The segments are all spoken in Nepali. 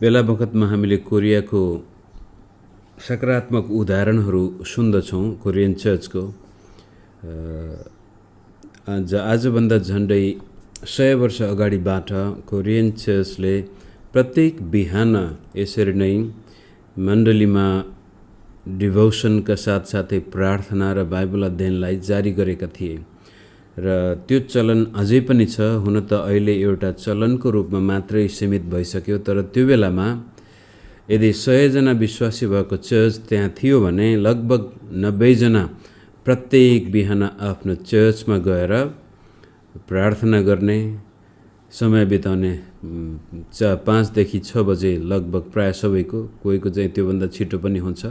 बेला बखतमा हामीले कोरियाको सकारात्मक उदाहरणहरू सुन्दछौँ। कोरियन चर्चको आजभन्दा झन्डै 100 वर्ष अगाडिबाट कोरियन चर्चले प्रत्येक बिहान यसरी नै मण्डलीमा डिभोसनका साथसाथै प्रार्थना र बाइबल अध्ययनलाई जारी गरेका थिए र त्यो चलन अझै पनि छ। हुन त अहिले एउटा चलनको रूपमा मात्रै सीमित भइसक्यो, तर त्यो बेलामा यदि 100 जना विश्वासी भएको चर्च त्यहाँ थियो भने लगभग 90 जना प्रत्येक बिहान आफ्नो चर्चमा गएर प्रार्थना गर्ने, समय बिताउने। 5 देखि 6 बजे लगभग प्राय सबैको, कोहीको चाहिँ त्योभन्दा छिटो पनि हुन्छ।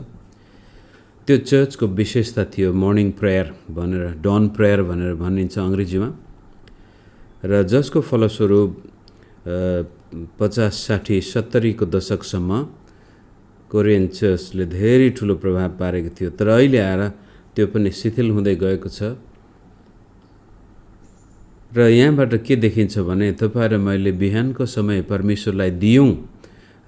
त्यो चर्चको विशेषता थियो मर्निङ प्रेयर भनेर, डन प्रेयर भनेर भनिन्छ अङ्ग्रेजीमा, र जसको फलस्वरूप 50, 60, 70 को दशकसम्म कोरियन चर्चले धेरै ठुलो प्रभाव पारेको थियो। तर अहिले आएर त्यो पनि शिथिल हुँदै गएको छ। र यहाँबाट के देखिन्छ भने तपाईँ र मैले बिहानको समय परमेश्वरलाई दियौँ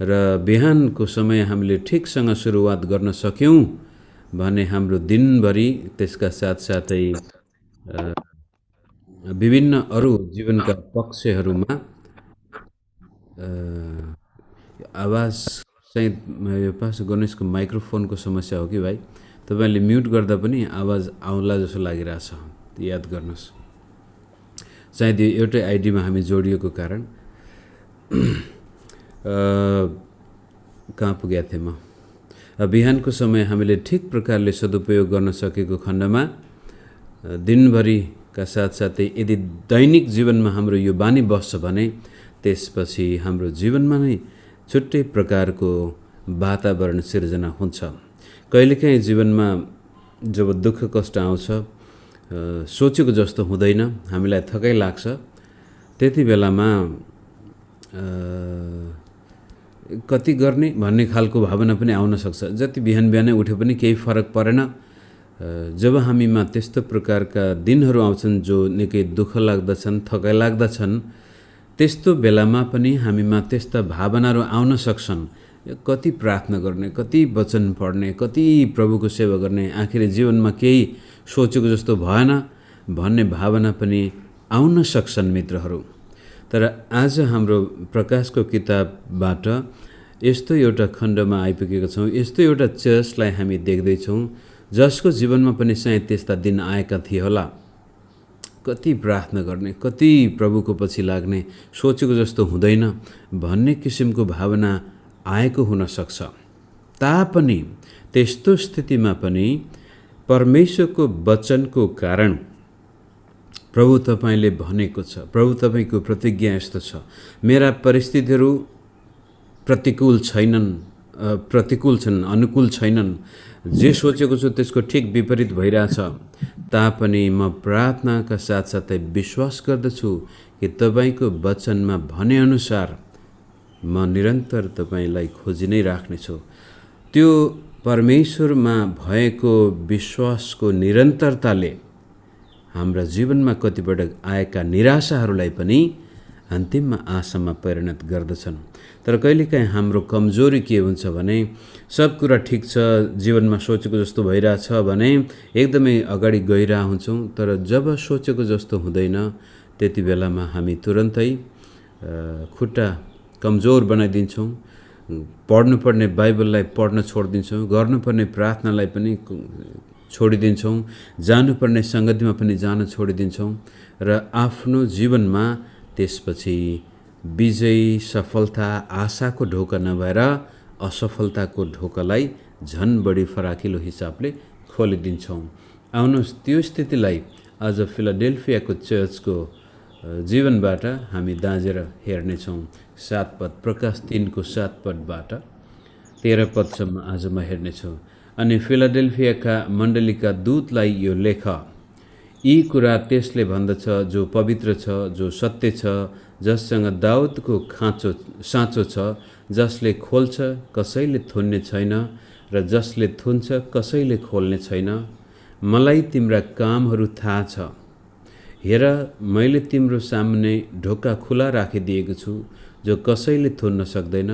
र बिहानको समय हामीले ठिकसँग सुरुवात गर्न सक्यौँ भने हाम्रो दिनभरि, त्यसका साथसाथै विभिन्न अरू जीवनका पक्षहरूमा आवाज चाहिँ यो पास गणेशको माइक्रोफोनको समस्या हो कि भाइ? तपाईँले म्युट गर्दा पनि आवाज आउला जस्तो लागिरहेछ, याद गर्नुहोस्। सायद यो एउटै आइडीमा हामी जोडिएको कारण। कहाँ पुगेको थिएँ म? बिहानको समय हामीले ठिक प्रकारले सदुपयोग गर्न सकेको खण्डमा दिनभरिका साथसाथै यदि दैनिक जीवनमा हाम्रो यो बानी बस्छ भने त्यसपछि हाम्रो जीवनमा नै छुट्टै प्रकारको वातावरण सिर्जना हुन्छ। कहिलेकाहीँ जीवनमा जब दुःख कष्ट आउँछ, सोचेको जस्तो हुँदैन, हामीलाई थकाइ लाग्छ, त्यति बेलामा कति गर्ने भन्ने खालको भावना पनि आउन सक्छ। जति बिहान बिहानै उठे पनि केही फरक परेन। जब हामीमा त्यस्तो प्रकारका दिनहरू आउँछन् जो निकै दुःख लाग्दछन्, थकाइ लाग्दछन्, त्यस्तो बेलामा पनि हामीमा त्यस्ता भावनाहरू आउन सक्छन्। कति प्रार्थना गर्ने, कति वचन पढ्ने, कति प्रभुको सेवा गर्ने, आखिर जीवनमा केही सोचेको जस्तो भएन भन्ने भावना पनि आउन सक्छन् मित्रहरू। तर आज हाम्रो प्रकाशको किताबबाट यस्तो एउटा खण्डमा आइपुगेका छौँ, यस्तो एउटा चर्चलाई हामी देख्दैछौँ जसको जीवनमा पनि सायद त्यस्ता दिन आएका थिए होला। कति प्रार्थना गर्ने, कति प्रभुको पछि लाग्ने, सोचेको जस्तो हुँदैन भन्ने किसिमको भावना आएको हुन सक्छ। तापनि त्यस्तो स्थितिमा पनि परमेश्वरको वचनको कारण प्रभु तपाईले भनेको छ, प्रभु तपाईको प्रतिज्ञा यस्तो छ, मेरा परिस्थितिहरू प्रतिकूल छन्, अनुकूल छैनन्, जे सोचेको छु त्यसको ठिक विपरीत भइरहेछ, तापनि म प्रार्थनाका साथसाथै विश्वास गर्दछु कि तपाईको वचनमा भने अनुसार म निरन्तर तपाईलाई खोजी नै राख्नेछु। त्यो परमेश्वरमा भएको विश्वासको निरन्तरताले हाम्रा जीवनमा कतिपटक आएका निराशाहरूलाई पनि अन्तिममा आशामा परिणत गर्दछन्। तर कहिलेकाहीँ हाम्रो कमजोरी के हुन्छ भने सब कुरा ठिक छ, जीवनमा सोचेको जस्तो भइरहेछ भने एकदमै अगाडि गइरहेका हुन्छौँ, तर जब सोचेको जस्तो हुँदैन त्यति बेलामा हामी तुरन्तै खुट्टा कमजोर बनाइदिन्छौँ, पढ्नुपर्ने बाइबललाई पढ्न छोडिदिन्छौँ, गर्नुपर्ने प्रार्थनालाई पनि छोडिदिन्छौँ, जानुपर्ने सङ्गतिमा पनि जान छोडिदिन्छौँ र आफ्नो जीवनमा त्यसपछि विजय, सफलता, आशाको ढोका नभएर असफलताको ढोकालाई झन बढी फराकिलो हिसाबले खोलिदिन्छौँ। आउनुहोस् त्यो स्थितिलाई आज फिलाडेल्फियाको चर्चको जीवनबाट हामी दाँजेर हेर्नेछौँ। 7 पद, प्रकाश 3 को 7 पदबाट 13 पदसम्म आज म हेर्नेछु। अनि फिलाडेल्फियाका मण्डलीका दूतलाई यो लेख, यी कुरा त्यसले भन्दछ जो पवित्र छ, जो सत्य छ, जससँग दाउदको साँचो छ, जसले खोल्छ कसैले थुन्ने छैन र जसले थुन्छ कसैले खोल्ने छैन। मलाई तिम्रा कामहरू थाहा छ, हेर मैले तिम्रो सामने ढोका खुला राखिदिएको छु जो कसैले थुन्न सक्दैन,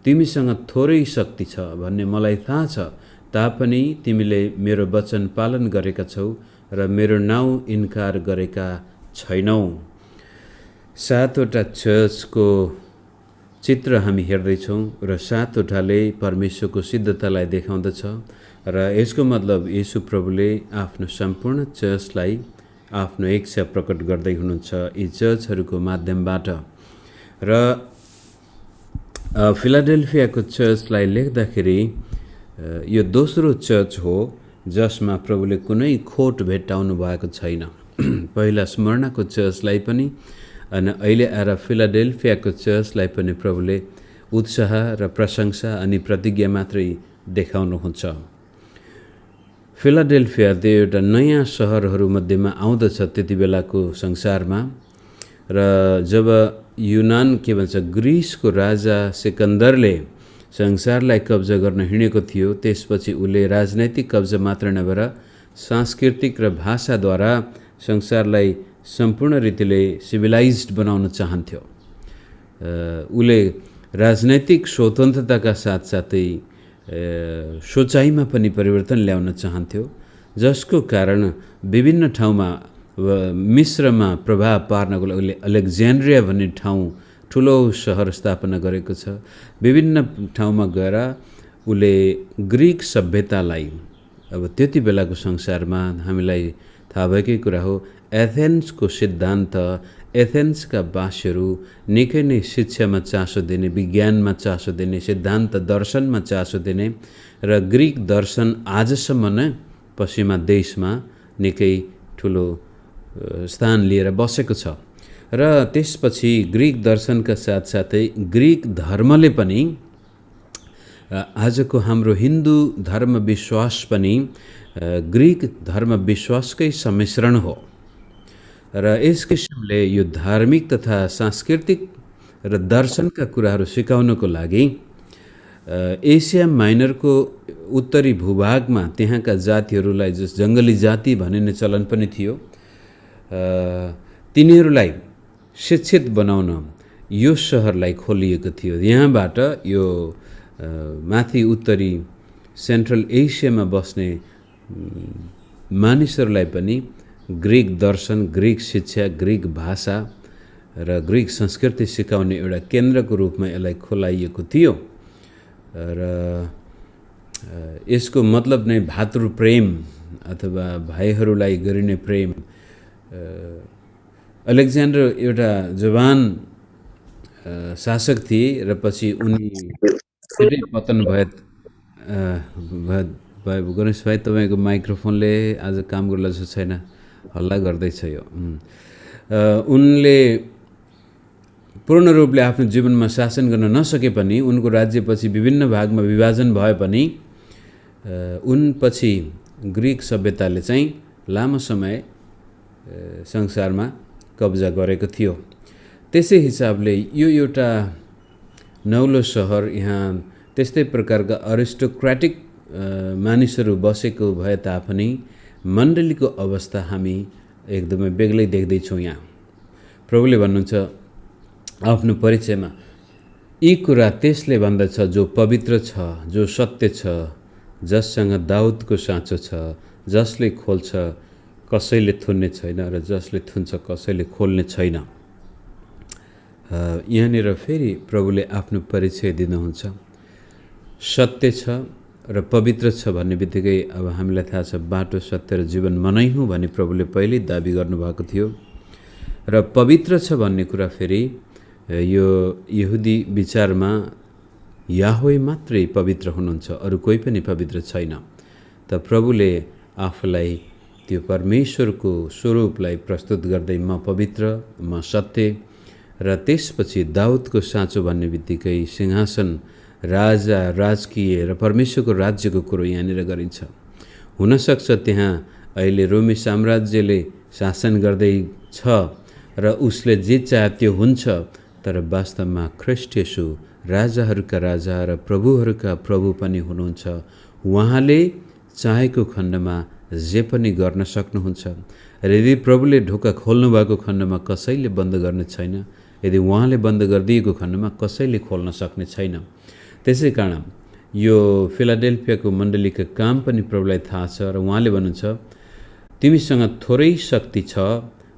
तिमीसँग थोरै शक्ति छ भन्ने मलाई थाहा छ, तापनि तिमीले मेरो वचन पालन गरेका छौ र मेरो नाउँ इन्कार गरेका छैनौ। 7वटा चर्चको चित्र हामी हेर्दैछौँ र 7वटाले परमेश्वरको सिद्धतालाई देखाउँदछ र यसको मतलब येशू प्रभुले आफ्नो सम्पूर्ण चर्चलाई आफ्नो इच्छा प्रकट गर्दै हुनुहुन्छ यी चर्चहरूको माध्यमबाट। र फिलाडेल्फियाको चर्चलाई लेख्दाखेरि यो दोस्रो चर्च हो जसमा प्रभुले कुनै खोट भेट्टाउनु भएको छैन। पहिला स्मर्नाको चर्चलाई पनि अनि अहिले आएर फिलाडेल्फियाको चर्चलाई पनि प्रभुले उत्साह र प्रशंसा अनि प्रतिज्ञा मात्रै देखाउनुहुन्छ। फिलाडेल्फिया त्यो एउटा नयाँ सहरहरूमध्येमा आउँदछ त्यति बेलाको संसारमा र जब युनान के भन्छ ग्रिसको राजा सिकन्दरले संसारलाई कब्जा गर्न हिँडेको थियो, त्यसपछि उसले राजनैतिक कब्जा मात्र नभएर सांस्कृतिक र भाषाद्वारा संसारलाई सम्पूर्ण रीतिले सिभिलाइज्ड बनाउन चाहन्थ्यो। उसले राजनैतिक स्वतन्त्रताका साथसाथै सोचाइमा पनि परिवर्तन ल्याउन चाहन्थ्यो, जसको कारण विभिन्न ठाउँमा मिश्रमा प्रभाव पार्नको लागि उसले अलेक्जेन्ड्रिया भन्ने ठाउँ ठुलो सहर स्थापना गरेको छ। विभिन्न ठाउँमा गएर उसले ग्रिक सभ्यतालाई, अब त्यति बेलाको संसारमा हामीलाई थाहा भएकै कुरा हो, एथेन्सको सिद्धान्त, एथेन्सका वासीहरू निकै नै शिक्षामा चासो दिने, विज्ञानमा चासो दिने, सिद्धान्त दर्शनमा चासो दिने र ग्रिक दर्शन आजसम्म नै पश्चिमा देशमा निकै ठुलो स्थान लिएर बसेको छ। र त्यसपछि ग्रिक दर्शनका साथसाथै ग्रिक धर्मले पनि आजको हाम्रो हिन्दू धर्म विश्वास पनि ग्रिक धर्म विश्वासकै सम्मिश्रण हो र यस किसिमले यो धार्मिक तथा सांस्कृतिक र दर्शनका कुराहरू सिकाउनको लागि एसिया माइनरको उत्तरी भूभागमा त्यहाँका जातिहरूलाई जस जङ्गली जाति भनिने चलन पनि थियो, तिनीहरूलाई शिक्षित बनाउन यो सहरलाई खोलिएको थियो। यहाँबाट यो माथि उत्तरी सेन्ट्रल एसियामा बस्ने मानिसहरूलाई पनि ग्रिक दर्शन, ग्रिक शिक्षा, ग्रिक भाषा र ग्रिक संस्कृति सिकाउने एउटा केन्द्रको रूपमा यसलाई खोलाइएको थियो। र यसको मतलब नै भातृप्रेम अथवा भाइहरूलाई गरिने प्रेम। अलेक्जेन्डर एउटा जवान शासक थिए र पछि उनी छिटै पतन भए। गणेश भाइ, तपाईँको माइक्रोफोनले आज काम गर्ला जस्तो छैन, हल्ला गर्दैछ यो। उनले पूर्ण रूपले आफ्नो जीवनमा शासन गर्न नसके पनि उनको राज्य पछि विभिन्न भागमा विभाजन भए पनि उनपछि ग्रिक सभ्यताले चाहिँ लामो समय संसारमा कब्जा गरेको थियो। त्यसै हिसाबले यो एउटा नौलो सहर, यहाँ त्यस्तै प्रकारका अरिस्टोक्रेटिक मानिसहरू बसेको भए तापनि मण्डलीको अवस्था हामी एकदमै बेग्लै देख्दैछौँ। यहाँ प्रभुले भन्नुहुन्छ आफ्नो परिचयमा, यी कुरा त्यसले भन्दछ जो पवित्र छ, जो सत्य छ, जससँग दाउदको साँचो छ, जसले खोल्छ कसैले थुन्ने छैन र जसले थुन्छ कसैले खोल्ने छैन। यहाँनिर फेरि प्रभुले आफ्नो परिचय दिनुहुन्छ। सत्य छ र पवित्र छ भन्ने बित्तिकै अब हामीलाई थाहा छ बाटो, सत्य र जीवन म नै हुँ भन्ने प्रभुले पहिले दाबी गर्नुभएको थियो। र पवित्र छ भन्ने कुरा फेरि यो यहुदी विचारमा याह्वे मात्रै पवित्र हुनुहुन्छ, अरू कोही पनि पवित्र छैन। त प्रभुले आफूलाई त्यो परमेश्वरको स्वरूपलाई प्रस्तुत गर्दै म पवित्र, म सत्य, र त्यसपछि दाउदको साँचो भन्ने बित्तिकै सिंहासन, राजा, राजकीय र परमेश्वरको राज्यको कुरो यहाँनिर गरिन्छ। हुनसक्छ त्यहाँ अहिले रोमी साम्राज्यले शासन गर्दै छ र उसले जे चाहे त्यो हुन्छ, तर वास्तवमा ख्रीष्ट येशू राजाहरूका राजा र प्रभुहरूका प्रभु पनि हुनुहुन्छ। उहाँले चाहेको खण्डमा जे पनि गर्न सक्नुहुन्छ र यदि प्रभुले ढोका खोल्नु भएको खण्डमा कसैले बन्द गर्ने छैन, यदि उहाँले बन्द गरिदिएको खण्डमा कसैले खोल्न सक्ने छैन। त्यसै कारण यो फिलाडेल्फियाको मण्डलीका काम पनि प्रभुलाई थाहा छ र उहाँले भन्नुहुन्छ तिमीसँग थोरै शक्ति छ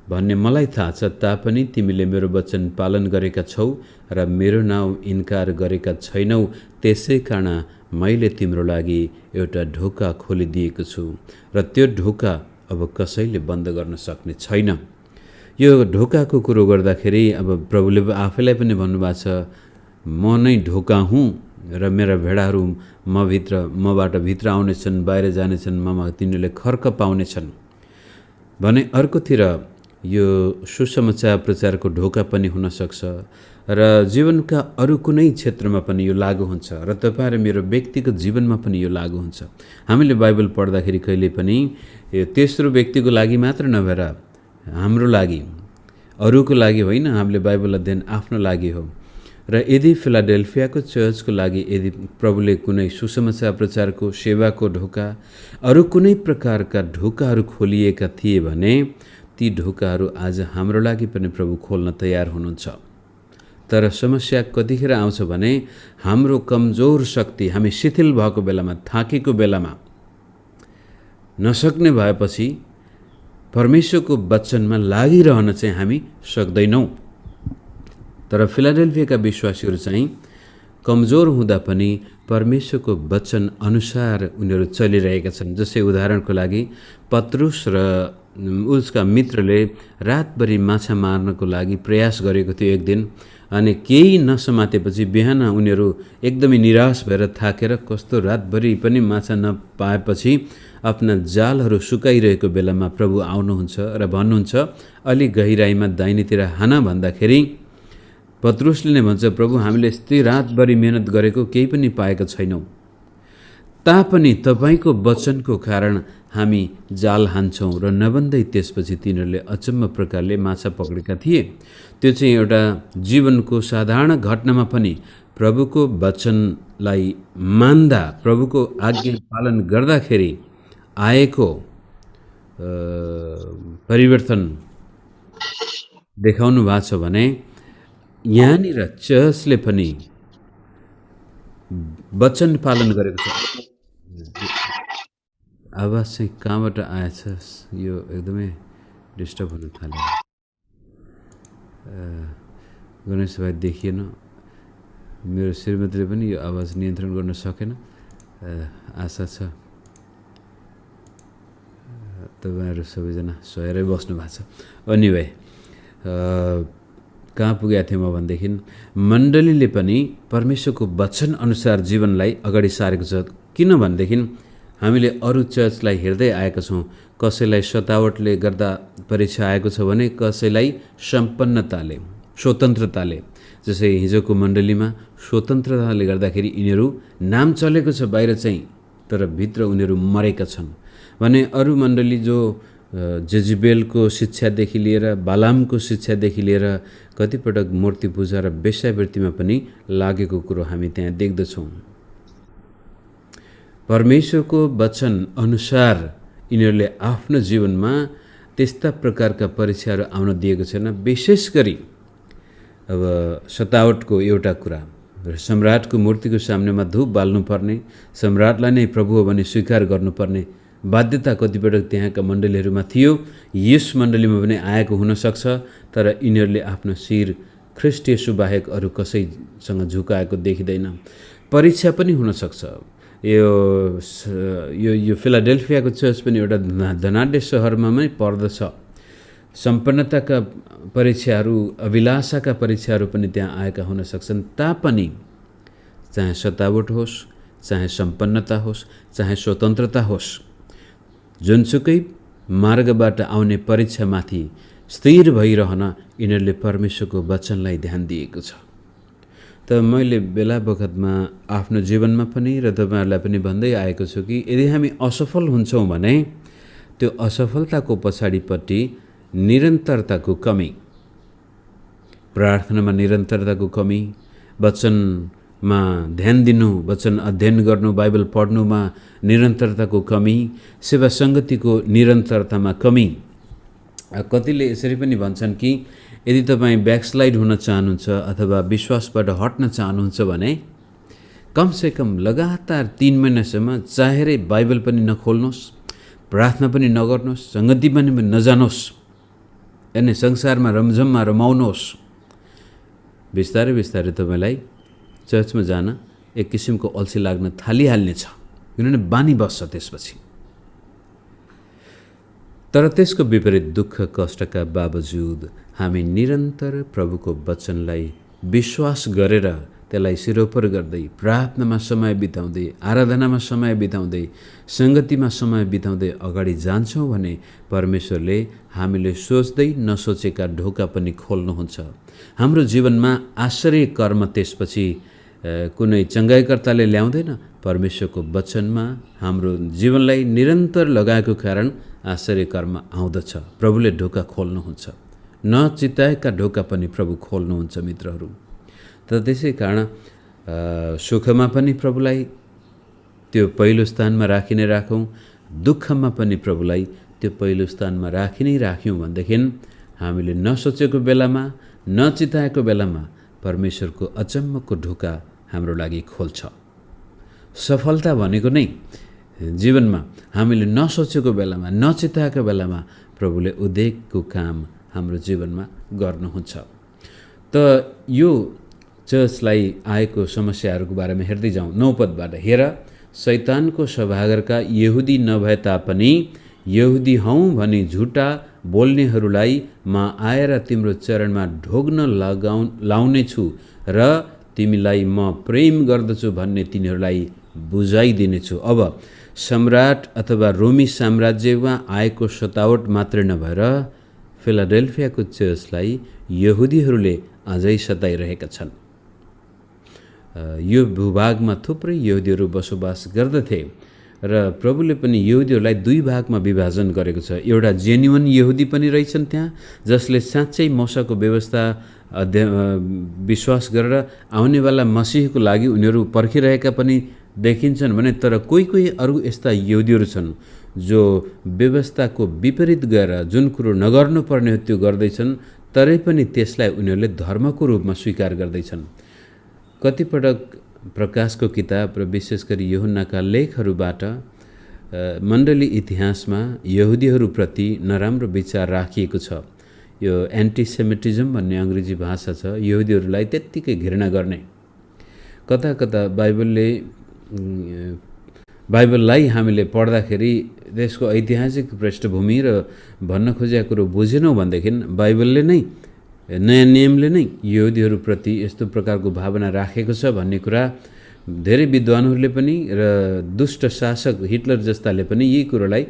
भन्ने मलाई थाहा छ, तापनि तिमीले मेरो वचन पालन गरेका छौ र मेरो नाउँ इन्कार गरेका छैनौ, त्यसै कारण मैले तिम्रो लागि एउटा ढोका खोलिदिएको छु र त्यो ढोका अब कसैले बन्द गर्न सक्ने छैन। यो ढोकाको कुरो गर्दाखेरि अब प्रभुले आफैलाई पनि भन्नुभएको छ, म नै ढोका हुँ र मेरा भेडाहरू मबाट भित्र आउनेछन्, बाहिर जानेछन्, ममा तिनीहरूले खर्क पाउनेछन् भने अर्कोतिर यो सुसमाचार प्रचारको ढोका पनि हुनसक्छ र जीवनका अरू कुनै क्षेत्रमा पनि यो लागू हुन्छ र तपाईँ र मेरो व्यक्तिगत जीवनमा पनि यो लागू हुन्छ। हामीले बाइबल पढ्दाखेरि कहिले पनि यो तेस्रो व्यक्तिको लागि मात्र नभएर हाम्रो लागि, अरूको लागि होइन, हामीले बाइबल अध्ययन आफ्नो लागि हो। र यदि फिलाडेल्फियाको चर्चको लागि यदि प्रभुले कुनै सुसमाचार प्रचारको सेवाको ढोका, अरू कुनै प्रकारका ढोकाहरू खोलिएका थिए भने ती ढोकाहरू आज हाम्रो लागि पनि प्रभु खोल्न तयार हुनुहुन्छ। तर समस्या कतिखेर आउँछ भने हाम्रो कमजोर शक्ति, हामी शिथिल भएको बेलामा, थाकेको बेलामा, नसक्ने भएपछि परमेश्वरको वचनमा लागिरहन चाहिँ हामी सक्दैनौँ। तर फिलाडेल्फियाका विश्वासीहरू चाहिँ कमजोर हुँदा पनि परमेश्वरको वचन अनुसार उनीहरू चलिरहेका छन्। जस्तै उदाहरणको लागि पत्रुस र उसका मित्रले रातभरि माछा मार्नको लागि प्रयास गरेको थियो एक दिन, अनि केही नसमातेपछि बिहान उनीहरू एकदमै निराश भएर थाकेर कस्तो रातभरि पनि माछा नपाएपछि आफ्ना जालहरू सुकाइरहेको बेलामा प्रभु आउनुहुन्छ र भन्नुहुन्छ अलि गहिराइमा दाहिनेतिर हान भन्दाखेरि पत्रुसले नै भन्छ, प्रभु हामीले यस्तै रातभरि मेहनत गरेको केही पनि पाएका छैनौँ, तापनि तपाईँको वचनको कारण हामी जाल हान्छौँ र नभन्दै त्यसपछि तिनीहरूले अचम्म प्रकारले माछा पक्रेका थिए। त्यो चाहिँ एउटा जीवनको साधारण घटनामा पनि प्रभुको वचनलाई मान्दा, प्रभुको आज्ञा पालन गर्दाखेरि आएको परिवर्तन देखाउनु भएको छ भने यहाँनिर चर्चले पनि वचन पालन गरेको छ। आवाज चाहिँ कहाँबाट आएछ, यो एकदमै डिस्टर्ब हुन थाल्यो। गणेश भाइ देखिएन, मेरो श्रीमतीले पनि यो आवाज नियन्त्रण गर्न सकेन। आशा छ तपाईँहरू सबैजना सहेरै बस्नु भएको छ। एनिवे कहाँ पुगेको थिएँ म भनेदेखि मण्डलीले पनि परमेश्वरको वचन अनुसार जीवनलाई अगाडि सारेको छ। किनभनेदेखि हामीले अरू चर्चलाई हेर्दै आएका छौँ, कसैलाई सतावटले गर्दा परीक्षा आएको छ भने कसैलाई सम्पन्नताले, स्वतन्त्रताले। जस्तै हिजोको मण्डलीमा स्वतन्त्रताले गर्दाखेरि यिनीहरू नाम चलेको छ बाहिर चाहिँ, तर भित्र उनीहरू मरेका छन् भने अरू मण्डली जो जेजिबेलको शिक्षादेखि लिएर बालामको शिक्षादेखि लिएर कतिपटक मूर्ति पूजा र वेश्यावृत्तिमा पनि लागेको कुरो हामी त्यहाँ देख्दछौँ। परमेश्वरको वचन अनुसार यिनीहरूले आफ्नो जीवनमा त्यस्ता प्रकारका परीक्षाहरू आउन दिएको छैन। विशेष गरी अब सतावटको एउटा कुरा, सम्राटको मूर्तिको सामनेमा धूप बाल्नुपर्ने, सम्राटलाई नै प्रभु हो भने स्वीकार गर्नुपर्ने बाध्यता कतिपटक त्यहाँका मण्डलीहरूमा थियो। यस मण्डलीमा पनि आएको हुनसक्छ, तर यिनीहरूले आफ्नो शिर ख्रीष्ट येशू बाहेक अरू कसैसँग झुकाएको देखिँदैन। परीक्षा पनि हुनसक्छ। यो फिलाडेल्फियाको चर्च पनि एउटा धनाढ्य सहरमा नै पर्दछ। सम्पन्नताका परीक्षाहरू, अभिलाषाका परीक्षाहरू पनि त्यहाँ आएका हुन सक्छन्। तापनि चाहे सतावट होस्, चाहे सम्पन्नता होस्, चाहे स्वतन्त्रता होस्, जुनसुकै मार्गबाट आउने परीक्षामाथि स्थिर भइरहन यिनीहरूले परमेश्वरको वचनलाई ध्यान दिएको छ। त मैले बेला बखतमा आफ्नो जीवनमा पनि र तपाईँहरूलाई पनि भन्दै आएको छु कि यदि हामी असफल हुन्छौँ भने त्यो असफलताको पछाडिपट्टि निरन्तरताको कमी, प्रार्थनामा निरन्तरताको कमी, वचनमा ध्यान दिनु, वचन अध्ययन गर्नु, बाइबल पढ्नुमा निरन्तरताको कमी, सेवा सङ्गतिको निरन्तरतामा कमी। कतिले यसरी पनि भन्छन् कि यदि तपाईँ ब्याकस्लाइड हुन चाहनुहुन्छ अथवा विश्वासबाट हट्न चाहनुहुन्छ भने कमसेकम लगातार 3 महिनासम्म चाहेरै बाइबल पनि नखोल्नुहोस्, प्रार्थना पनि नगर्नुहोस्, सङ्गति पनि नजानुहोस्, अनि संसारमा रमझममा रमाउनुहोस्। बिस्तारै बिस्तारै तपाईँलाई चर्चमा जान एक किसिमको अल्छी लाग्न थालिहाल्नेछ, किनभने बानी बस्छ त्यसपछि। तर त्यसको विपरीत दुःख कष्टका बावजुद हामी निरन्तर प्रभुको वचनलाई विश्वास गरेर त्यसलाई सिरोपर गर्दै, प्रार्थनामा समय बिताउँदै, आराधनामा समय बिताउँदै, सङ्गतिमा समय बिताउँदै अगाडि जान्छौँ भने परमेश्वरले हामीले सोच्दै नसोचेका ढोका पनि खोल्नुहुन्छ। हाम्रो जीवनमा आश्चर्य कर्म त्यसपछि कुनै चङ्गाइकर्ताले ल्याउँदैन, परमेश्वरको वचनमा हाम्रो जीवनलाई निरन्तर लगाएको कारण आश्चर्य कर्म आउँदछ। प्रभुले ढोका खोल्नुहुन्छ, नचिताएका ढोका पनि प्रभु खोल्नुहुन्छ मित्रहरू। तर त्यसै कारण सुखमा पनि प्रभुलाई त्यो पहिलो स्थानमा राखिने राखौँ, दुःखमा पनि प्रभुलाई त्यो पहिलो स्थानमा राखिनै राख्यौँ भनेदेखि हामीले नसोचेको बेलामा, नचिताएको बेलामा परमेश्वरको अचम्मको ढोका हाम्रो लागि खोल्छ। सफलता भनेको नै जीवनमा हामीले नसोचेको बेलामा, नचिताएको बेलामा प्रभुले उद्योगको काम हाम्रो जीवनमा गर्नुहुन्छ। त यो चर्चलाई आएको समस्याहरूको बारेमा हेर्दै जाउँ। 9 पदबाट, हेर शैतानको सभागारका यहुदी नभए तापनि यहुदी हौँ भनी झुटा बोल्नेहरूलाई म आएर तिम्रो चरणमा ढोग्न लाउने छु र तिमीलाई म प्रेम गर्दछु भन्ने तिनीहरूलाई बुझाइदिनेछु। अब सम्राट अथवा रोमी साम्राज्यमा आएको सतावट मात्रै नभएर फिलाडेल्फियाको चर्चलाई यहुदीहरूले अझै सताइरहेका छन्। यो भूभागमा थुप्रै यहुदीहरू बसोबास गर्दथे र प्रभुले पनि यहुदीहरूलाई 2 भागमा विभाजन गरेको छ। एउटा जेन्युन यहुदी पनि रहेछन् त्यहाँ, जसले साँच्चै मूसाको व्यवस्था विश्वास गरेर आउनेवाला मसीहको लागि उनीहरू पर्खिरहेका पनि देखिन्छन् भने, तर कोही कोही अरू यस्ता यहुदीहरू छन् जो व्यवस्थाको विपरीत गएर जुन कुरो नगर्नुपर्ने हो त्यो गर्दैछन्, तरै पनि त्यसलाई उनीहरूले धर्मको रूपमा स्वीकार गर्दैछन्। कतिपटक प्रकाशको किताब र विशेष गरी यूहन्नाका लेखहरूबाट मण्डली इतिहासमा यहुदीहरूप्रति नराम्रो विचार राखिएको छ। यो एन्टिसेमिटिजम भन्ने अङ्ग्रेजी भाषा छ, यहुदीहरूलाई त्यत्तिकै घृणा गर्ने। कता कता बाइबललाई हामीले पढ्दाखेरि त्यसको ऐतिहासिक पृष्ठभूमि र भन्न खोजेको कुरो बुझेनौँ भनेदेखि बाइबलले नै, नयाँ नियमले नै यहुदीहरूप्रति यस्तो प्रकारको भावना राखेको छ भन्ने कुरा धेरै विद्वानहरूले पनि र दुष्ट शासक हिटलर जस्ताले पनि यही कुरोलाई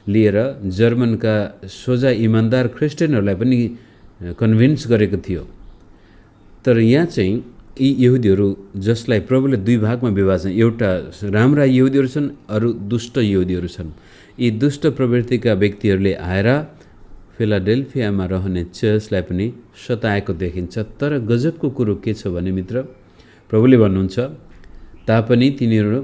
लिएर जर्मनका सोझा इमान्दार क्रिस्चियनहरूलाई पनि कन्भिन्स गरेको थियो। तर यहाँ चाहिँ यी यहुदीहरू जसलाई प्रभुले 2 भागमा विभाजन, एउटा राम्रा यहुदीहरू छन्, अरू दुष्ट यहुदीहरू छन्। यी दुष्ट प्रवृत्तिका व्यक्तिहरूले आएर फिलाडेल्फियामा रहने चर्चलाई पनि सताएको देखिन्छ। तर गजबको कुरो के छ भने मित्र, प्रभुले भन्नुहुन्छ तापनि तिनीहरू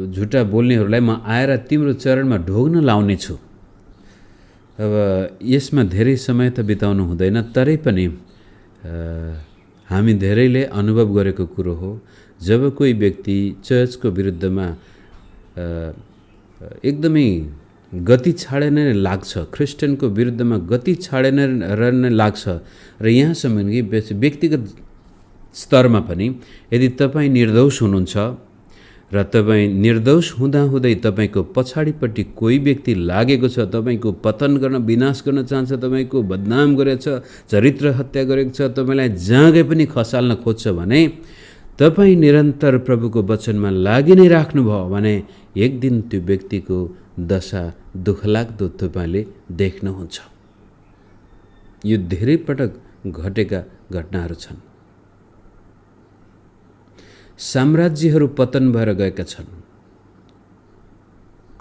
झुटा बोल्नेहरूलाई म आएर तिम्रो चरणमा ढोग्न लाउने छु। अब यसमा धेरै समय त बिताउनु हुँदैन, तरै पनि हामी धेरैले अनुभव गरेको कुरो हो। जब कोही व्यक्ति चर्चको विरुद्धमा एकदमै गति छाडेन लाग्छ, क्रिस्चियनको विरुद्धमा गति छाडेन लाग्छ र यहाँसम्म कि व्यक्तिगत स्तरमा पनि यदि तपाईँ निर्दोष हुनुहुन्छ र तपाईँ निर्दोष हुँदाहुँदै तपाईँको पछाडिपट्टि कोही व्यक्ति लागेको छ, तपाईँको पतन गर्न, विनाश गर्न चाहन्छ, तपाईँको बदनाम गरेको छ, चरित्र हत्या गरेको छ, तपाईँलाई जहाँ गए पनि खसाल्न खोज्छ भने तपाईँ निरन्तर प्रभुको वचनमा लागि नै राख्नुभयो भने एक दिन त्यो व्यक्तिको दशा दुःखलाग्दो तपाईँले देख्नुहुन्छ। यो धेरै पटक घटेका घटनाहरू छन्। साम्राज्यहरू पतन भएर गएका छन्।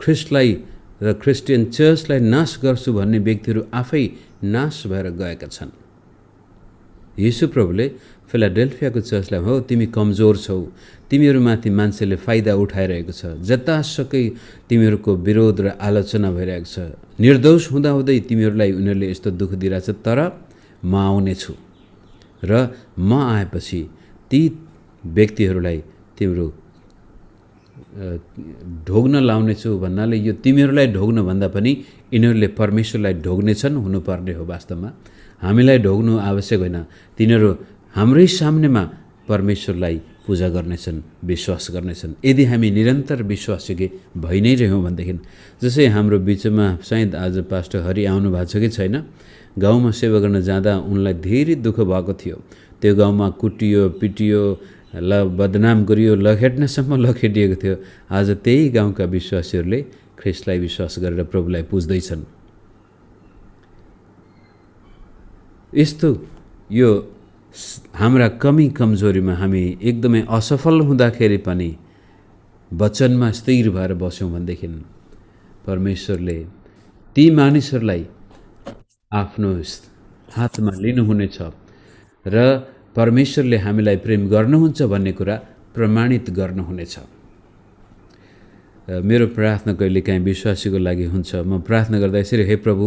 ख्रिस्टलाई र क्रिस्चियन चर्चलाई नाश गर्छु भन्ने व्यक्तिहरू आफै नाश भएर गएका छन्। यीशु प्रभुले फिलाडेल्फियाको चर्चलाई, हो तिमी कमजोर छौ, तिमीहरूमाथि मान्छेले फाइदा उठाइरहेको छ, जतासुकै तिमीहरूको विरोध र आलोचना भइरहेको छ, निर्दोष हुँदाहुँदै तिमीहरूलाई उनीहरूले यस्तो दुःख दिइरहेछ, तर म आउनेछु र म आएपछि ती व्यक्तिहरूलाई तिम्रो ढोग्न लाउनेछु भन्नाले यो तिमीहरूलाई ढोग्न भन्दा पनि यिनीहरूले परमेश्वरलाई ढोग्नेछन् हुनुपर्ने हो। वास्तवमा हामीलाई ढोग्नु आवश्यक होइन, तिनीहरू हाम्रै सामनेमा परमेश्वरलाई पूजा गर्नेछन्, विश्वास गर्नेछन्। यदि हामी निरन्तर विश्वासयोग्य भइ नै रह्यौँ भनेदेखि, जसै हाम्रो बिचमा सायद आज पास्टर हरि आउनु भएको छ कि छैन, गाउँमा सेवा गर्न जाँदा उनलाई धेरै दुःख भएको थियो। त्यो गाउँमा कुटियो, पिटियो, बदनाम गरियो, लखेट्नसम्म लखेटिएको थियो। आज त्यही गाउँका विश्वासीहरूले ख्रिस्टलाई विश्वास गरेर प्रभुलाई पुज्दैछन्। यस्तो यो हाम्रा कमी कमजोरीमा हामी एकदमै असफल हुँदाखेरि पनि वचनमा स्थिर भएर बस्यौँ भनेदेखि परमेश्वरले ती मानिसहरूलाई आफ्नो हातमा लिनुहुनेछ र परमेश्वरले हामीलाई प्रेम गर्नुहुन्छ भन्ने कुरा प्रमाणित गर्नुहुनेछ। मेरो प्रार्थना कहिलेकाहीँ विश्वासीको लागि हुन्छ। म प्रार्थना गर्दा यसरी, हे प्रभु,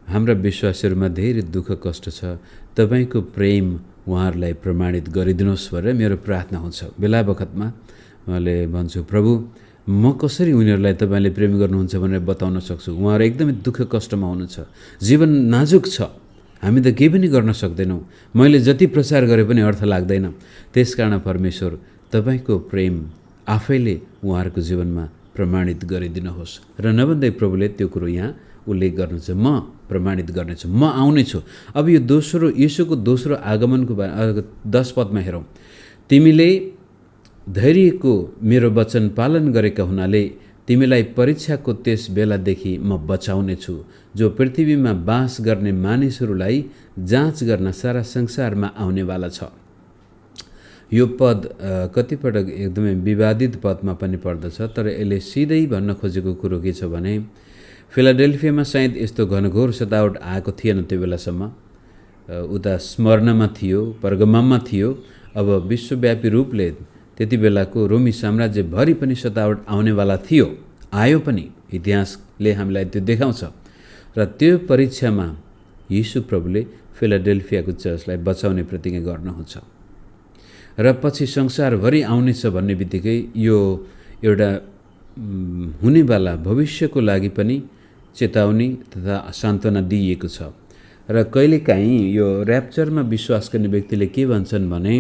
हाम्रा विश्वासीहरूमा धेरै दुःख कष्ट छ, तपाईँको प्रेम उहाँहरूलाई प्रमाणित गरिदिनुहोस् भनेर मेरो प्रार्थना हुन्छ। बेला बखतमा मैले भन्छु, प्रभु, म कसरी उनीहरूलाई तपाईँले प्रेम गर्नुहुन्छ भनेर बताउन सक्छु। उहाँहरू एकदमै दुःख कष्टमा हुनुहुन्छ, जीवन नाजुक छ, हामी त केही पनि गर्न सक्दैनौँ, मैले जति प्रचार गरे पनि अर्थ लाग्दैन। त्यसकारण परमेश्वर तपाईँको प्रेम आफैले उहाँहरूको जीवनमा प्रमाणित गरिदिनुहोस्। र नभन्दै प्रभुले त्यो कुरो यहाँ उल्लेख गर्नुहुन्छ, म प्रमाणित गर्नेछु, म आउनेछु। अब यो दोस्रो यीशुको दोस्रो आगमनको 10 पदमा हेरौँ, तिमीले धैर्यको मेरो वचन पालन गरेका हुनाले तिमीलाई परीक्षाको त्यस बेलादेखि म बचाउनेछु, जो पृथ्वीमा बास गर्ने मानिसहरूलाई जाँच गर्न सारा संसारमा आउनेवाला छ। यो पद कतिपटक एकदमै विवादित पदमा पनि पर्दछ, तर यसले सिधै भन्न खोजेको कुरो के छ भने, फिलाडेल्फियामा सायद यस्तो घनघोर सतावट आएको थिएन त्यो बेलासम्म। उता स्मर्नमा थियो, पर्गमममा थियो। अब विश्वव्यापी रूपले त्यति बेलाको रोमी साम्राज्यभरि पनि सतावट आउनेवाला थियो, आयो पनि। इतिहासले हामीलाई त्यो देखाउँछ। र त्यो परीक्षामा यीशु प्रभुले फिलाडेल्फियाको चर्चलाई बचाउने प्रतिज्ञा गर्नुहुन्छ। र पछि संसारभरि आउनेछ भन्ने बित्तिकै यो एउटा हुनेवाला भविष्यको लागि पनि चेतावनी तथा सान्त्वना दिइएको छ। र कहिलेकाहीँ यो ऱ्याप्चरमा विश्वास गर्ने व्यक्तिले के भन्छन् भने,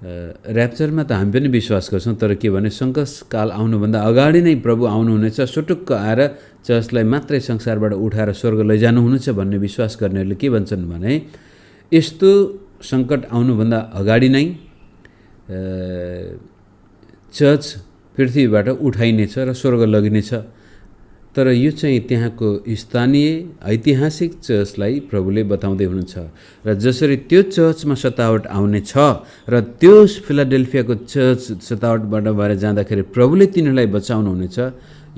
ऱ्याप्चरमा त हामी पनि विश्वास गर्छौँ, तर के भने सङ्कटकाल आउनुभन्दा अगाडि नै प्रभु आउनुहुनेछ, सुटुक्क आएर चर्चलाई मात्रै संसारबाट उठाएर स्वर्ग लैजानुहुनेछ भन्ने विश्वास गर्नेहरूले के भन्छन् भने, यस्तो सङ्कट आउनुभन्दा अगाडि नै चर्च पृथ्वीबाट उठाइनेछ र स्वर्ग लगिनेछ। तर यो चाहिँ त्यहाँको स्थानीय ऐतिहासिक चर्चलाई प्रभुले बताउँदै हुनुहुन्छ। र जसरी त्यो चर्चमा सतावट आउने छ र त्यो फिलाडेल्फियाको चर्च सतावटबाट भएर जाँदाखेरि प्रभुले तिनीहरूलाई बचाउनुहुनेछ,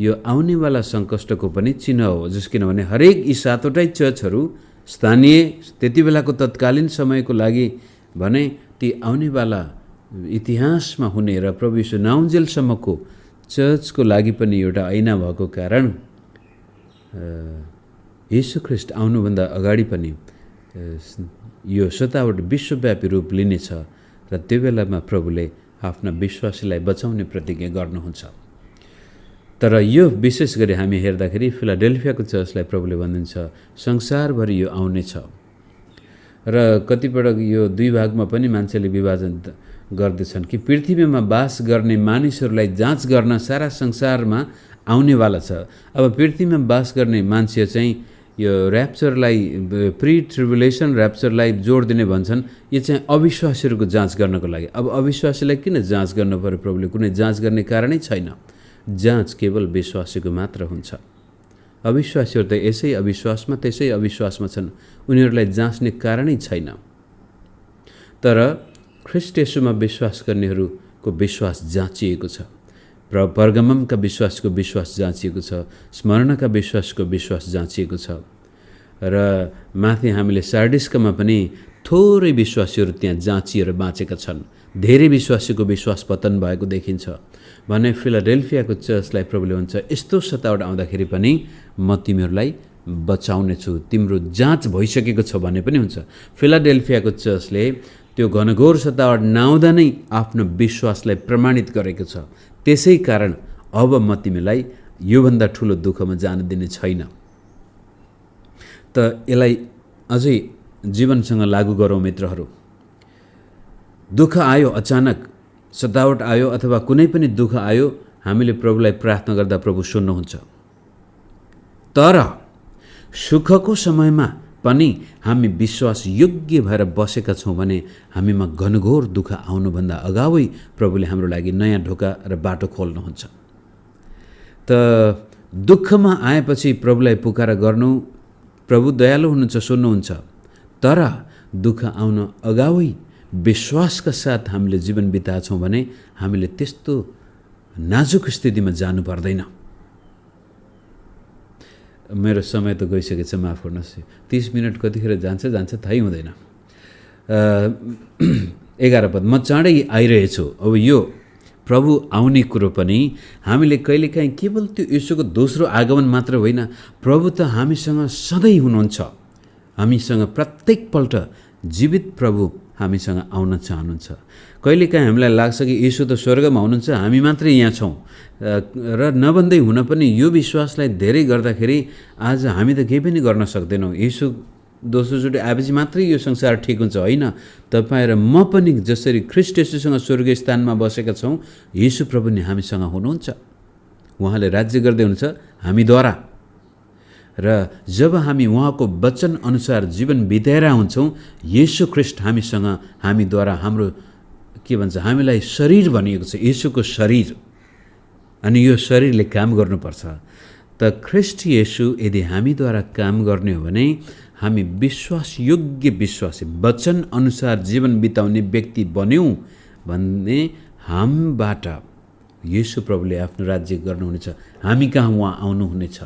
यो आउनेवाला सङ्कष्टको पनि चिन्ह हो। किनभने हरेक यी 7वटै चर्चहरू स्थानीय त्यति बेलाको तत्कालीन समयको लागि भने ती आउनेवाला इतिहासमा हुने र प्रभु यीशु नआउन्जेलसम्मको चर्चको लागि पनि एउटा ऐना भएको कारण यीशु ख्रीष्ट आउनुभन्दा अगाडि पनि यो सतावट विश्वव्यापी रूप लिनेछ र त्यो बेलामा प्रभुले आफ्ना विश्वासीलाई बचाउने प्रतिज्ञा गर्नुहुन्छ। तर यो विशेष गरी हामी हेर्दाखेरि फिलाडेल्फियाको चर्चलाई प्रभुले भन्नुहुन्छ संसारभरि यो आउनेछ। र कतिपटक यो दुई भागमा पनि मान्छेले विभाजन गर्दछन् कि पृथ्वीमा बास गर्ने मानिसहरूलाई जाँच गर्न सारा संसारमा आउनेवाला छ। अब पृथ्वीमा बास गर्ने मान्छे चाहिँ यो ऱ्याप्चरलाई, प्री ट्रिबुलेसन ऱ्याप्चरलाई जोड दिने भन्छन्। यो चाहिँ अविश्वासीहरूको जाँच गर्नको लागि। अब अविश्वासीलाई किन जाँच गर्नु पर्यो? प्रभुले कुनै जाँच गर्ने कारणै छैन। जाँच केवल विश्वासीको मात्र हुन्छ। अविश्वासीहरू त यसै अविश्वासमा त्यसै अविश्वासमा छन्, उनीहरूलाई जाँच्ने कारणै छैन। तर ख्रीष्ट येशूमा विश्वास गर्नेहरूको विश्वास जाँचिएको छ। पर्गममका विश्वासको विश्वास जाँचिएको छ, स्मरणका विश्वासको विश्वास जाँचिएको छ। र माथि हामीले सार्डिसकामा पनि थोरै विश्वासीहरू त्यहाँ जाँचिएर बाँचेका छन्। धेरै विश्वासीको विश्वास पतन भएको देखिन्छ। भने फिलाडेल्फियाको चर्चलाई प्रभुले भन्छ यस्तो सतावट आउँदाखेरि पनि म तिमीहरूलाई बचाउने छु, तिम्रो जाँच भइसकेको छ भन्ने पनि हुन्छ। फिलाडेल्फियाको चर्चले त्यो घनघोर सतावट नआउँदा नै आफ्नो विश्वासलाई प्रमाणित गरेको छ। त्यसै कारण अब म तिमीलाई योभन्दा ठुलो दुःखमा जान दिने छैन। त यसलाई अझै जीवनसँग लागू गरौँ मित्रहरू। दुःख आयो, अचानक सतावट आयो अथवा कुनै पनि दुःख आयो, हामीले प्रभुलाई प्रार्थना गर्दा प्रभु सुन्नुहुन्छ। तर सुखको समयमा पनि हामी विश्वास योग्य भएर बसेका छौँ भने हामीमा घनघोर दुःख आउनुभन्दा अगावै प्रभुले हाम्रो लागि नयाँ ढोका र बाटो खोल्नुहुन्छ। त दुःखमा आएपछि प्रभुलाई पुकारा गर्नु, प्रभु दयालु हुनुहुन्छ, सुन्नुहुन्छ। तर दुःख आउन अगावै विश्वासका साथ हामीले जीवन बिताएछौँ भने हामीले त्यस्तो नाजुक स्थितिमा जानु पर्दैन। मेरो समय त गइसकेछ, माफ गर्नुहोस्। 30 मिनट कतिखेर जान्छ थाहै हुँदैन। 11 पद, म चाँडै आइरहेछु। अब यो प्रभु आउने कुरो पनि हामीले कहिलेकाहीँ केवल त्यो यीशुको दोस्रो आगमन मात्र होइन, प्रभु त हामीसँग सधैँ हुनुहुन्छ। हामीसँग प्रत्येकपल्ट जीवित प्रभु हामीसँग आउन चाहनुहुन्छ। कहिलेकाहीँ हामीलाई लाग्छ कि यीशु त स्वर्गमा हुनुहुन्छ, हामी मात्रै यहाँ छौँ र नभन्दै हुन पनि यो विश्वासलाई धेरै गर्दाखेरि आज हामी त केही पनि गर्न सक्दैनौँ। यीशु दोस्रोचोटि आएपछि मात्रै यो संसार ठिक हुन्छ, होइन। तपाईँ र म पनि जसरी ख्रीष्ट येशूसँग स्वर्गीय स्थानमा बसेका छौँ, यीशु प्रभु नि हामीसँग हुनुहुन्छ। उहाँले राज्य गर्दै हुनुहुन्छ हामीद्वारा। र जब हामी उहाँको वचन अनुसार जीवन बिताएर हुन्छौँ, येशू ख्रीष्ट हामीसँग, हामीद्वारा हाम्रो के भन्छ, हामीलाई शरीर भनिएको छ, येशूको शरीर। अनि यो शरीरले काम गर्नुपर्छ। त ख्रीष्ट येशू यदि हामीद्वारा काम गर्ने हो भने हामी विश्वास योग्य विश्वासी, वचन अनुसार जीवन बिताउने व्यक्ति बन्यौँ भने हामीबाट येशू प्रभुले आफ्नो राज्य गर्नुहुनेछ। हामी कहाँ उहाँ आउनुहुनेछ।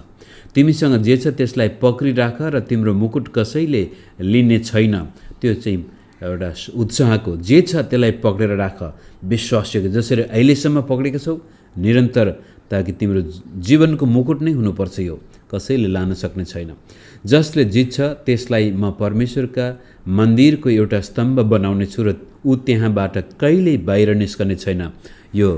तिमीसँग जे छ त्यसलाई पक्रिराख र तिम्रो मुकुट कसैले लिने छैन। त्यो चाहिँ एउटा उत्साहको, जे छ त्यसलाई पक्रेर राख, विश्वासयोग्य जसरी अहिलेसम्म पक्रेका छौ निरन्तर, ताकि तिम्रो जीवनको मुकुट नै हुनुपर्छ। यो कसैले लान सक्ने छैन। जसले जित्छ त्यसलाई म परमेश्वरका मन्दिरको एउटा स्तम्भ बनाउने छु र ऊ त्यहाँबाट कहिल्यै बाहिर निस्कने छैन। यो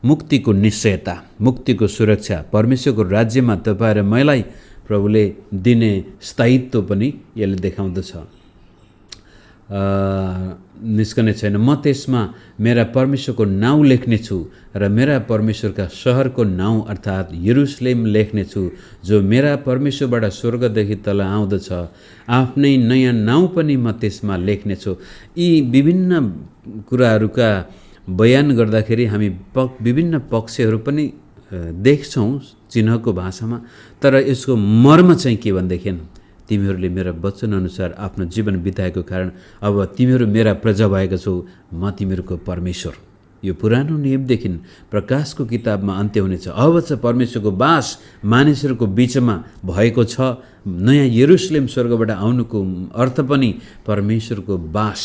मुक्तिको निश्चयता, मुक्तिको सुरक्षा, परमेश्वरको राज्यमा तपाईँ र मलाई प्रभुले दिने स्थायित्व पनि यसले देखाउँदछ। निस्कने छैन। म त्यसमा मेरा परमेश्वरको नाउँ लेख्नेछु र मेरा परमेश्वरका सहरको नाउँ अर्थात् यरुशलेम लेख्नेछु, जो मेरा परमेश्वरबाट स्वर्गदेखि तल आउँदछ। आफ्नै नयाँ नाउँ पनि म त्यसमा लेख्नेछु। यी विभिन्न कुराहरूका बयान गर्दाखेरि हामी विभिन्न पक्षहरू पनि देख्छौँ चिन्हको भाषामा। तर यसको मर्म चाहिँ के भनेदेखि, तिमीहरूले मेरा वचन अनुसार आफ्नो जीवन बिताएको कारण अब तिमीहरू मेरा प्रजा भएका छौ, म तिमीहरूको परमेश्वर। यो पुरानो नियमदेखि प्रकाशको किताबमा अन्त्य हुनेछ। अब चाहिँ परमेश्वरको बास मानिसहरूको बिचमा भएको छ। नयाँ यरुशलेम स्वर्गबाट आउनुको अर्थ पनि परमेश्वरको बास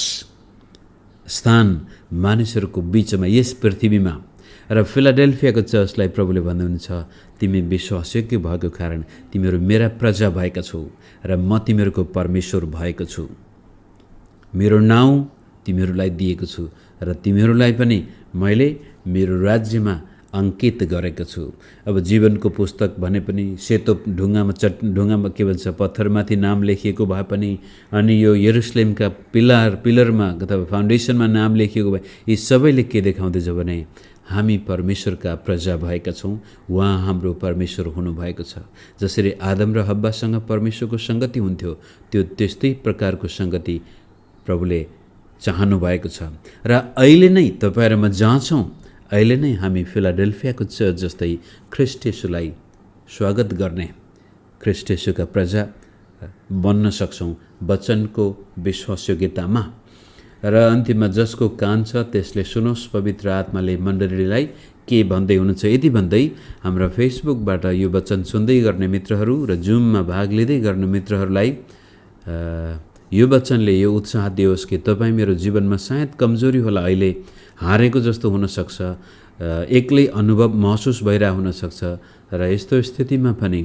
स्थान मानिसहरूको बिचमा, यस पृथ्वीमा। र फिलाडेल्फियाको चर्चलाई प्रभुले भन्नुहुन्छ, तिमी विश्वासयोग्य भएको कारण तिमीहरू मेरा प्रजा भएका छौ र म तिमीहरूको परमेश्वर भएको छु। मेरो नाउँ तिमीहरूलाई दिएको छु र तिमीहरूलाई पनि मैले मेरो राज्यमा अंकित गरेको छु। अब जीवनको पुस्तक भने पनि सेतो ढुङ्गामा के भन्छ, पत्थरमाथि नाम लेखिएको भए पनि, अनि यो यरुशलेमका पिलरमा अथवा फाउन्डेसनमा नाम लेखिएको भए, यी सबैले के देखाउँदैछ भने हामी परमेश्वरका प्रजा भएका छौँ। उहाँ हाम्रो परमेश्वर हुनुभएको छ। जसरी आदम र हव्वासँग परमेश्वरको सङ्गति हुन्थ्यो, त्यो त्यस्तै प्रकारको सङ्गति प्रभुले चाहनु भएको छ। र अहिले नै तपाईँ र म जहाँ छौँ, अहिले नै हामी फिलाडेल्फियाको चर्च जस्तै ख्रीष्ट येशूलाई स्वागत गर्ने, ख्रीष्ट येशूका प्रजा बन्न सक्छौँ वचनको विश्वासयोग्यतामा। र अन्तिममा जसको कान छ त्यसले सुनोस्, पवित्र आत्माले मण्डलीलाई के भन्दै हुनुहुन्छ। यति भन्दै हाम्रा फेसबुकबाट यो वचन सुन्दै गर्ने मित्रहरू र जुममा भाग लिँदै गर्ने मित्रहरूलाई यो वचनले यो उत्साह दियोस् कि तपाईँ मेरो जीवनमा सायद कमजोरी होला, अहिले हारेको जस्तो हुनसक्छ, एक्लै अनुभव महसुस भइरहेको हुनसक्छ। र यस्तो स्थितिमा पनि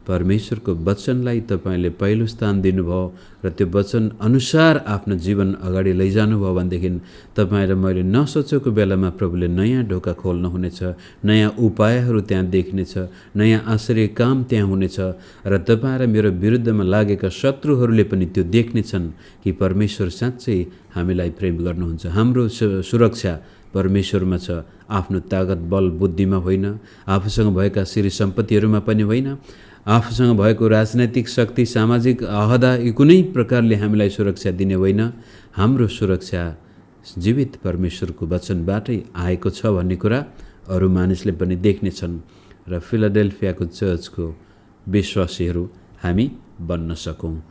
परमेश्वरको वचनलाई तपाईले पहिलो स्थान दिनुभयो र त्यो वचन अनुसार आफ्नो जीवन अगाडि लैजानुभयो भनेदेखि तपाईँ र मैले नसोचेको बेलामा प्रभुले नयाँ ढोका खोल्नुहुनेछ, नयाँ उपायहरू त्यहाँ देखिनेछ, नयाँ आश्चर्य काम त्यहाँ हुनेछ र तपाईँ र मेरो विरुद्धमा लागेका शत्रुहरूले पनि त्यो देख्नेछन् कि परमेश्वर साँच्चै हामीलाई प्रेम गर्नुहुन्छ। हाम्रो सुरक्षा परमेश्वरमा छ, आफ्नो तागत बल बुद्धिमा होइन, आफूसँग भएका श्री सम्पत्तिहरूमा पनि होइन, आफूसँग भएको राजनैतिक शक्ति, सामाजिक अहदा कुनै प्रकारले हामीलाई सुरक्षा दिने होइन। हाम्रो सुरक्षा जीवित परमेश्वरको वचनबाटै आएको छ भन्ने कुरा अरू मानिसले पनि देख्नेछन् र फिलाडेल्फियाको चर्चको विश्वासीहरू हामी बन्न सकौँ।